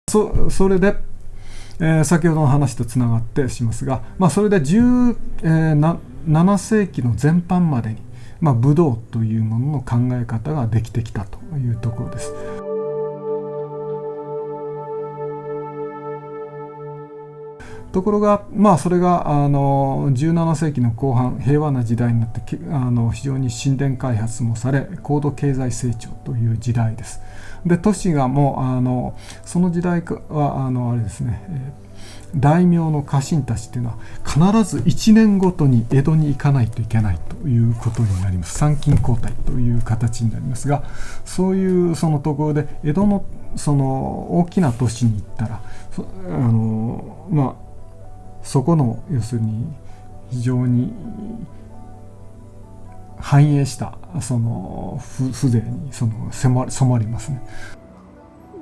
それで、先ほどの話とつながってしますが、それで17世紀の前半までに、武道というものの考え方ができてきたというところです。ところが、それが17世紀の後半、平和な時代になって非常に神殿開発もされ、高度経済成長という時代です。で、都市がもうその時代はあれですね、大名の家臣たちというのは必ず1年ごとに江戸に行かないといけないということになります。参勤交代という形になりますが、そういうそのところで江戸のその大きな都市に行ったら、そこの要するに非常に繁栄したその風情に染まりますね。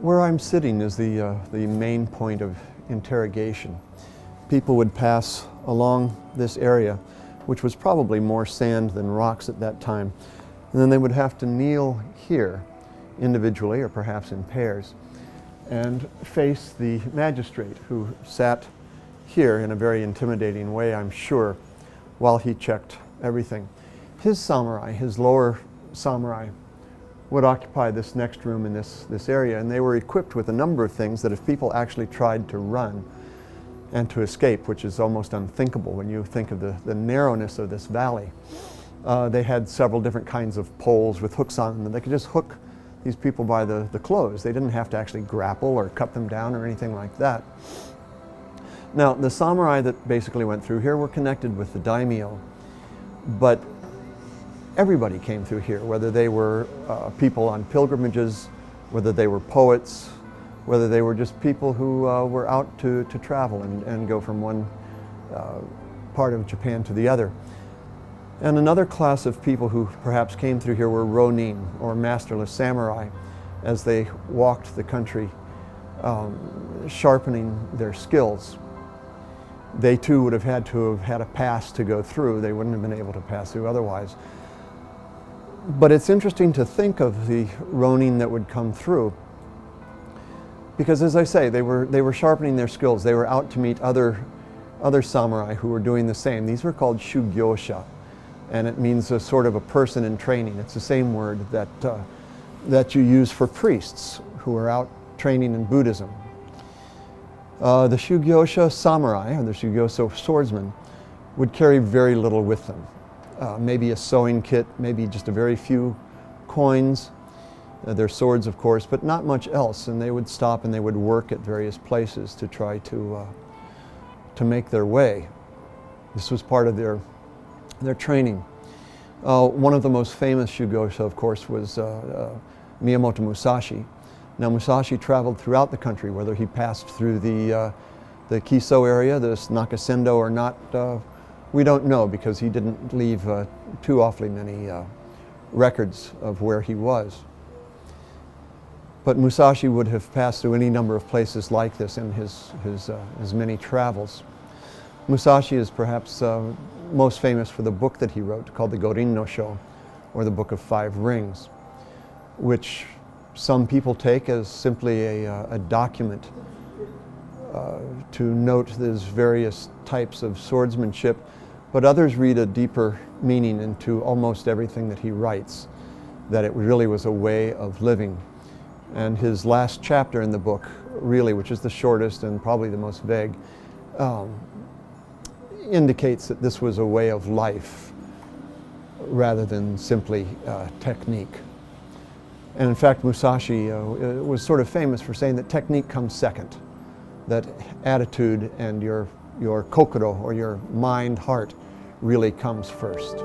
Where I'm sitting is the main point of interrogation. People would pass along this area, which was probably more sand than rocks at that time, and then they would have to kneel here individually or perhaps in pairs and face the magistrate who sat here in a very intimidating way, I'm sure, while he checked everything. His samurai, his lower samurai, would occupy this next room in this area, and they were equipped with a number of things that if people actually tried to run and to escape, which is almost unthinkable when you think of the narrowness of this valley, they had several different kinds of poles with hooks on them. They could just hook these people by the clothes. They didn't have to actually grapple or cut them down or anything like that. Now, the samurai that basically went through here were connected with the Daimyo, but everybody came through here, whether they were people on pilgrimages, whether they were poets, whether they were just people who were out to travel and go from one part of Japan to the other. And another class of people who perhaps came through here were ronin, or masterless samurai, as they walked the country, sharpening their skills. They too would have had a pass to go through. They wouldn't have been able to pass through otherwise. But it's interesting to think of the ronin that would come through, because as I say, they were sharpening their skills. They were out to meet other samurai who were doing the same. These were called shugyosha, and it means a sort of a person in training. It's the same word that you use for priests who are out training in Buddhism. The Shugyosha samurai, or the Shugyoso swordsman, would carry very little with them. Maybe a sewing kit, maybe just a very few coins, their swords of course, but not much else. And they would stop and they would work at various places to try to make their way. This was part of their training. One of the most famous Shugyosha, of course, was Miyamoto Musashi. Now, Musashi traveled throughout the country, whether he passed through the Kiso area, this Nakasendo, or not, we don't know, because he didn't leave too awfully many records of where he was. But Musashi would have passed through any number of places like this in his many travels. Musashi is perhaps most famous for the book that he wrote called the Gorin no Sho, or the Book of Five Rings, which some people take as simply a document to note these various types of swordsmanship, but others read a deeper meaning into almost everything that he writes, that it really was a way of living. And his last chapter in the book, really, which is the shortest and probably the most vague, indicates that this was a way of life rather than simply technique. And in fact, Musashi was sort of famous for saying that technique comes second, that attitude and your kokoro, or your mind, heart, really comes first.